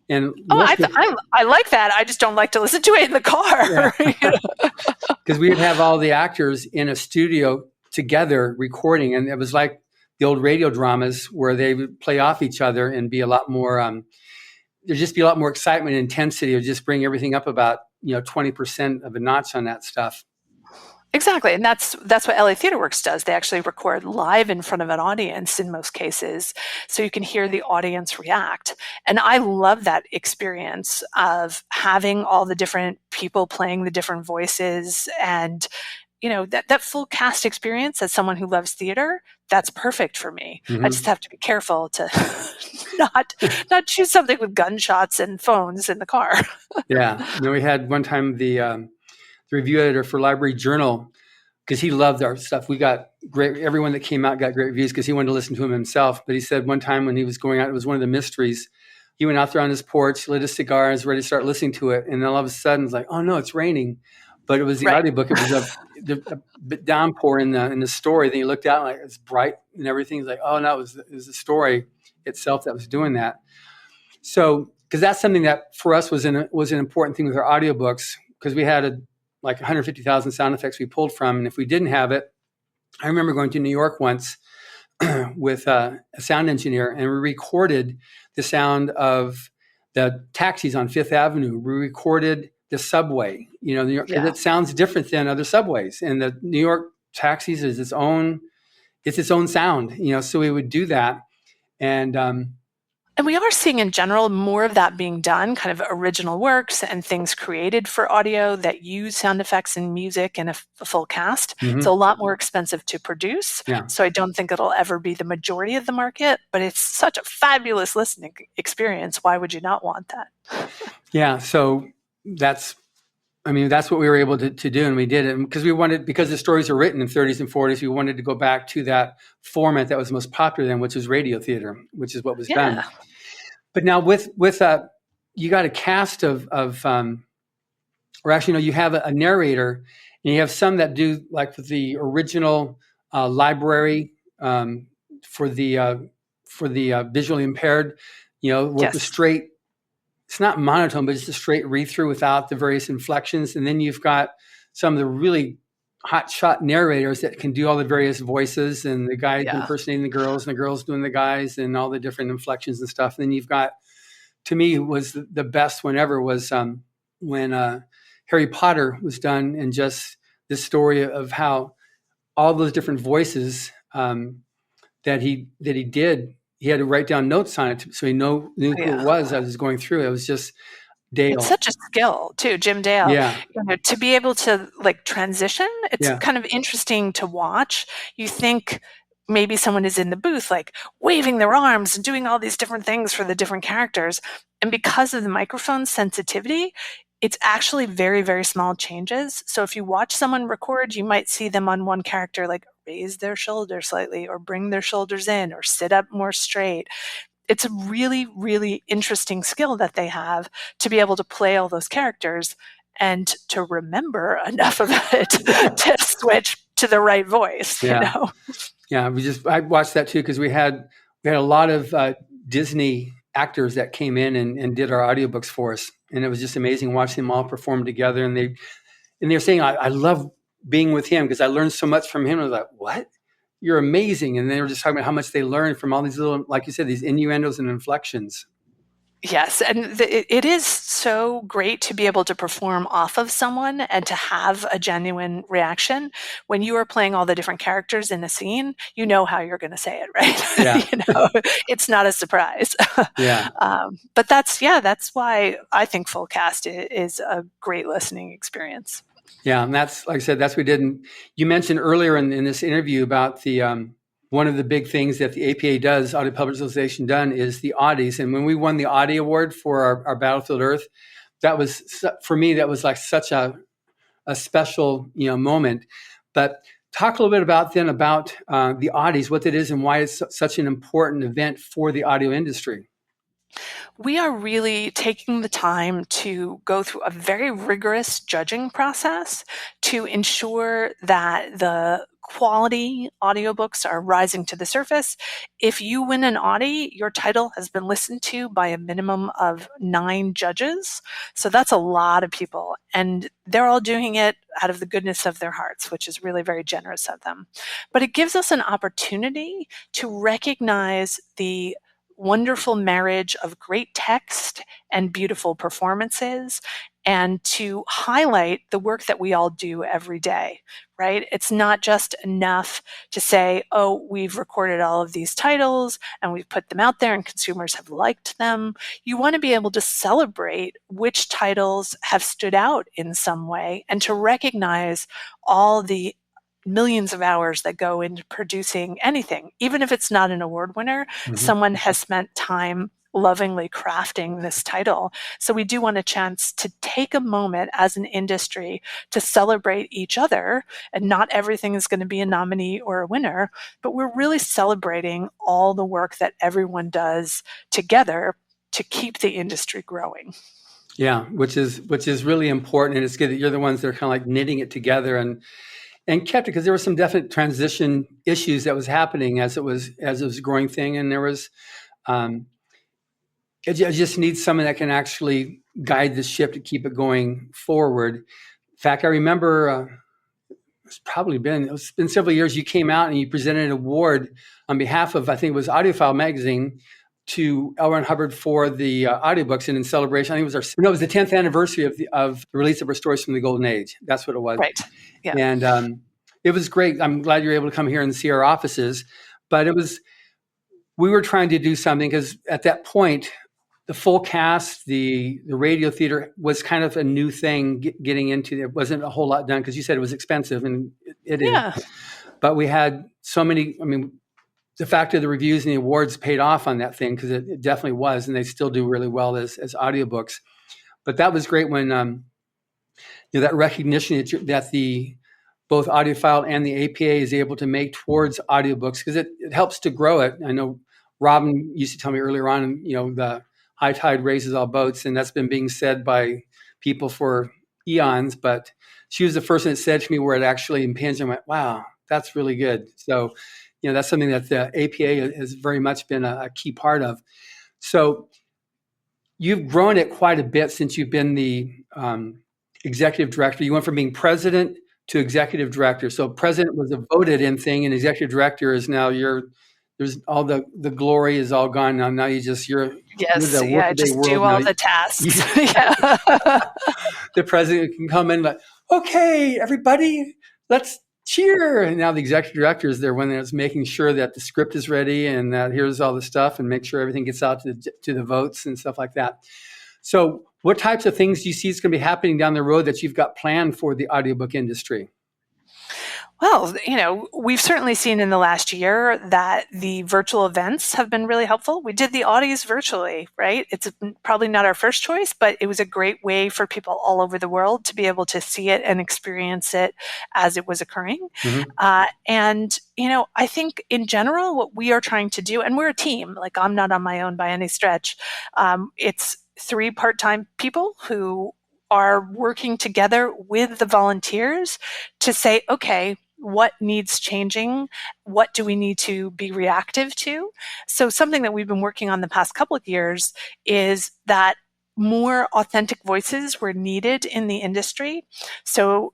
And I like that. I just don't like to listen to it in the car. Because we would have all the actors in a studio together recording, and it was like the old radio dramas where they would play off each other and be a lot more. There'd just be a lot more excitement and intensity. It would just bring everything up about 20% of a notch on that stuff. Exactly. And that's what LA TheaterWorks does. They actually record live in front of an audience in most cases, so you can hear the audience react. And I love that experience of having all the different people playing the different voices, and that full cast experience. As someone who loves theater, that's perfect for me. I just have to be careful to not choose something with gunshots and phones in the car. Yeah. We had one time the review editor for Library Journal, because he loved our stuff. We got everyone that came out got great reviews because he wanted to listen to him himself. But he said one time when he was going out, it was one of the mysteries. He went out there on his porch, lit a cigar, and was ready to start listening to it. And then all of a sudden, it's like, oh no, it's raining. But it was the audiobook. It was a downpour in the story. Then you looked out, like it's bright and everything. It's like, oh no, it was the story itself that was doing that. So, because that's something that for us was an important thing with our audiobooks, because we had like 150,000 sound effects we pulled from. And if we didn't have it, I remember going to New York once with a sound engineer, and we recorded the sound of the taxis on Fifth Avenue. We recorded the subway. New York, it sounds different than other subways. And the New York taxis is its own sound, so we would do that. And we are seeing in general more of that being done, kind of original works and things created for audio that use sound effects and music and a full cast. It's a lot more expensive to produce. Yeah. So I don't think it'll ever be the majority of the market, but it's such a fabulous listening experience. Why would you not want that? Yeah. So that's what we were able to do. And we did it because the stories are written in 30s and 40s. We wanted to go back to that format that was most popular then, which was radio theater, which is what was done. But now with you got a cast of you have a narrator, and you have some that do like the original library for the visually impaired, with the straight. It's not monotone, but it's a straight read through without the various inflections. And then you've got some of the really hot shot narrators that can do all the various voices, and the guys impersonating the girls and the girls doing the guys, and all the different inflections and stuff. And then you've got, to me, was the best one ever was when Harry Potter was done, and just this story of how all those different voices that he did. He had to write down notes on it so he knew who it was as I was going through. It was just Dale. It's such a skill too, Jim Dale. Yeah. To be able to transition, it's kind of interesting to watch. You think maybe someone is in the booth waving their arms and doing all these different things for the different characters. And because of the microphone sensitivity, it's actually very, very small changes. So if you watch someone record, you might see them on one character raise their shoulders slightly, or bring their shoulders in, or sit up more straight. It's a really, really interesting skill that they have to be able to play all those characters and to remember enough of it to switch to the right voice. Yeah. I watched that too, because we had a lot of Disney actors that came in and did our audiobooks for us, and it was just amazing watching them all perform together. And they're saying, I love being with him because I learned so much from him. I was like, what? You're amazing. And they were just talking about how much they learned from all these little, like you said, these innuendos and inflections. Yes. And it is so great to be able to perform off of someone and to have a genuine reaction. When you are playing all the different characters in a scene, you know how you're going to say it, right? Yeah. It's not a surprise. Yeah. But that's why I think full cast is a great listening experience. Yeah, and that's, like I said, that's what we did. And you mentioned earlier in this interview about the one of the big things that the APA does, Audio Public Association done, is the Audies. And when we won the Audie Award for our Battlefield Earth, that was, for me, that was such a special moment. But Talk a little bit about the Audies, what it is and why it's such an important event for the audio industry. We are really taking the time to go through a very rigorous judging process to ensure that the quality audiobooks are rising to the surface. If you win an Audie, your title has been listened to by a minimum of 9 judges. So that's a lot of people. And they're all doing it out of the goodness of their hearts, which is really very generous of them. But it gives us an opportunity to recognize the wonderful marriage of great text and beautiful performances, and to highlight the work that we all do every day, right? It's not just enough to say, oh, we've recorded all of these titles and we've put them out there and consumers have liked them. You want to be able to celebrate which titles have stood out in some way and to recognize all the millions of hours that go into producing anything. Even if it's not an award winner, someone has spent time lovingly crafting this title. So we do want a chance to take a moment as an industry to celebrate each other. And not everything is going to be a nominee or a winner, but we're really celebrating all the work that everyone does together to keep the industry growing. Yeah, which is really important. And it's good that you're the ones that are kind of like knitting it together and kept it, because there were some definite transition issues that was happening as it was a growing thing, and there was it just needs someone that can actually guide the ship to keep it going forward. In fact, I remember it's been several years. You came out and you presented an award on behalf of, I think it was Audiophile magazine, to L. Ron Hubbard for the audiobooks, and in celebration, I think it was the 10th anniversary of the release of our Stories from the Golden Age. That's what it was. Right. Yeah. And it was great. I'm glad you were able to come here and see our offices. But we were trying to do something, because at that point, the full cast, the radio theater was kind of a new thing getting into. There wasn't a whole lot done, because you said it was expensive, and it is. But we had so many, the fact of the reviews and the awards paid off on that thing, because it definitely was, and they still do really well as audiobooks. But that was great when that recognition that the both Audiophile and the APA is able to make towards audiobooks, because it helps to grow it. I know Robin used to tell me earlier on, the high tide raises all boats, and that's been being said by people for eons. But she was the first one that said to me where it actually impinged. I went, wow, that's really good. So that's something that the APA has very much been a key part of. So you've grown it quite a bit since you've been the executive director. You went from being president to executive director. So president was a voted in thing, and executive director is now there's all the glory is all gone now. Now you're just do all the tasks. The president can come in like, okay, everybody, let's cheer. And now the executive director is there when it's making sure that the script is ready and that here's all the stuff, and make sure everything gets out to the votes and stuff like that. So what types of things do you see is going to be happening down the road that you've got planned for the audiobook industry? Well, we've certainly seen in the last year that the virtual events have been really helpful. We did the Audies virtually, right? It's probably not our first choice, but it was a great way for people all over the world to be able to see it and experience it as it was occurring. And, I think in general, what we are trying to do, and we're a team, like I'm not on my own by any stretch. It's 3 part-time people who are working together with the volunteers to say, okay, what needs changing? What do we need to be reactive to? So something that we've been working on the past couple of years is that more authentic voices were needed in the industry. So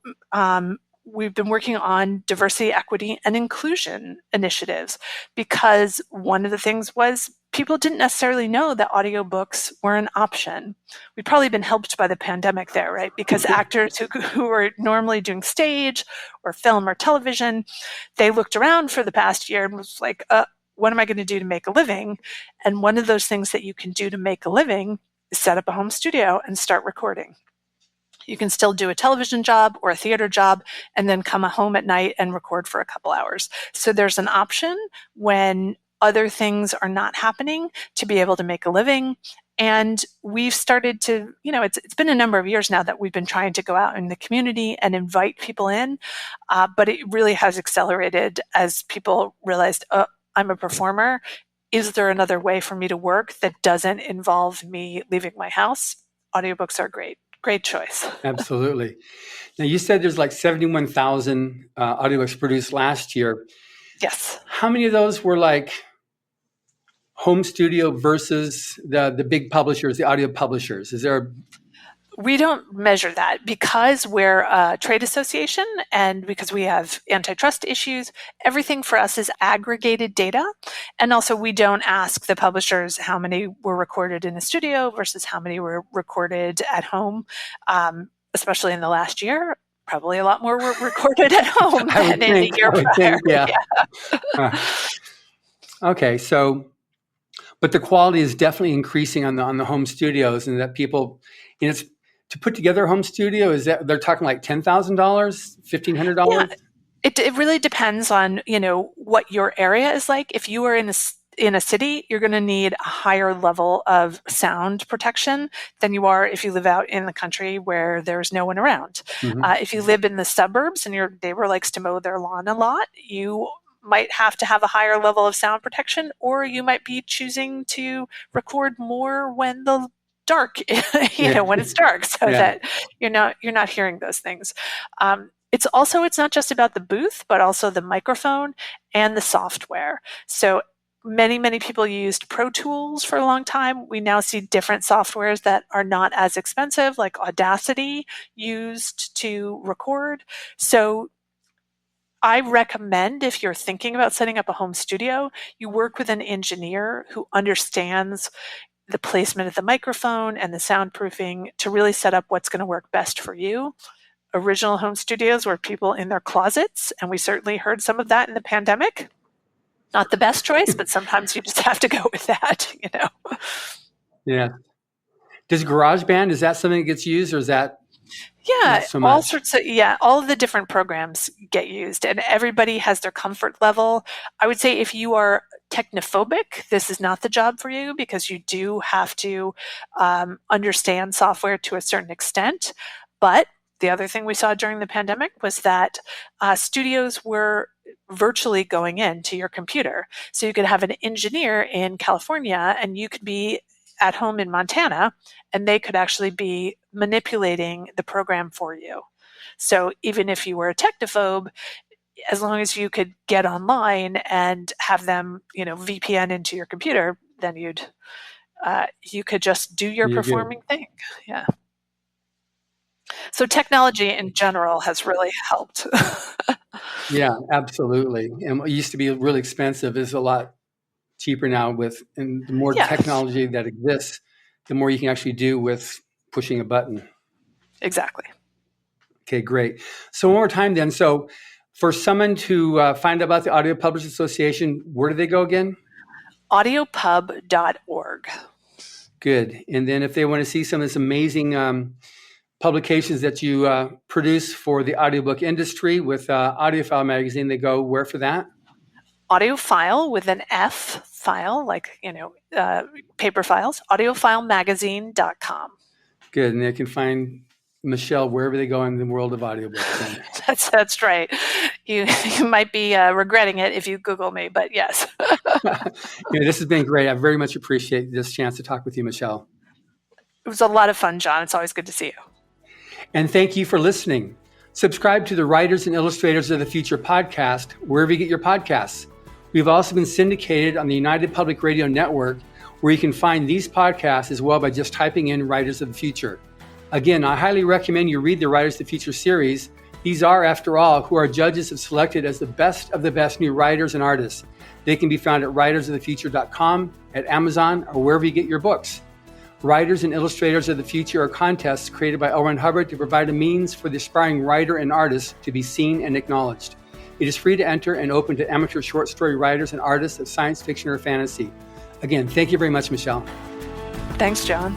we've been working on diversity, equity, and inclusion initiatives, because one of the things was people didn't necessarily know that audiobooks were an option. We'd probably been helped by the pandemic there, right? Because actors who were normally doing stage or film or television, they looked around for the past year and was like, what am I going to do to make a living? And one of those things that you can do to make a living is set up a home studio and start recording. You can still do a television job or a theater job and then come home at night and record for a couple hours. So there's an option when other things are not happening to be able to make a living. And we've started to, it's been a number of years now that we've been trying to go out in the community and invite people in, but it really has accelerated as people realized, I'm a performer. Is there another way for me to work that doesn't involve me leaving my house? Audiobooks are great. Great choice. Absolutely. Now, you said there's like 71,000 audiobooks produced last year. Yes. How many of those were like home studio versus the big publishers, the audio publishers? We don't measure that because we're a trade association and because we have antitrust issues. Everything for us is aggregated data. And also we don't ask the publishers how many were recorded in a studio versus how many were recorded at home, especially in the last year. Probably a lot more were recorded at home than in the year prior. Yeah. Okay, but the quality is definitely increasing on the home studios, and that people, it's to put together a home studio, is that they're talking like $10,000, $1,500? Yeah, it really depends on, what your area is like. If you are in a city, you're going to need a higher level of sound protection than you are if you live out in the country where there's no one around. Mm-hmm. If you live in the suburbs and your neighbor likes to mow their lawn a lot, you might have to have a higher level of sound protection, or you might be choosing to record more when the dark, when it's dark, so that you're not hearing those things. It's not just about the booth, but also the microphone and the software. So many people used Pro Tools for a long time. We now see different softwares that are not as expensive, like Audacity, used to record. So I recommend, if you're thinking about setting up a home studio, you work with an engineer who understands the placement of the microphone and the soundproofing to really set up what's going to work best for you. Original home studios were people in their closets, and we certainly heard some of that in the pandemic. Not the best choice, but sometimes you just have to go with that, Yeah. Does GarageBand, is that something that gets used, or is that Yeah, so all sorts of, all of the different programs get used, and everybody has their comfort level. I would say if you are technophobic, this is not the job for you, because you do have to understand software to a certain extent. But the other thing we saw during the pandemic was that studios were virtually going into your computer. So you could have an engineer in California and you could be at home in Montana, and they could actually be manipulating the program for you. So even if you were a technophobe, as long as you could get online and have them, VPN into your computer, then you could just do your performing thing. Yeah. So technology in general has really helped. Yeah, absolutely. And what used to be really expensive is a lot cheaper now, and the more technology that exists, the more you can actually do with pushing a button. Exactly. Okay, great. So one more time then. So for someone to find out about the Audio Publishers Association, where do they go again? Audiopub.org. Good. And then if they want to see some of this amazing publications that you produce for the audiobook industry with AudioFile magazine, they go where for that? AudioFile with an F, file, like, paper files, audiofilemagazine.com. Good. And they can find Michele wherever they go in the world of audiobooks. That's right. You might be regretting it if you Google me, but yes. This has been great. I very much appreciate this chance to talk with you, Michele. It was a lot of fun, John. It's always good to see you. And thank you for listening. Subscribe to the Writers and Illustrators of the Future podcast, wherever you get your podcasts. We've also been syndicated on the United Public Radio Network, where you can find these podcasts as well by just typing in Writers of the Future. Again, I highly recommend you read the Writers of the Future series. These are, after all, who our judges have selected as the best of the best new writers and artists. They can be found at writersofthefuture.com, at Amazon, or wherever you get your books. Writers and Illustrators of the Future are contests created by L. Ron Hubbard to provide a means for the aspiring writer and artist to be seen and acknowledged. It is free to enter and open to amateur short story writers and artists of science fiction or fantasy. Again, thank you very much, Michele. Thanks, John.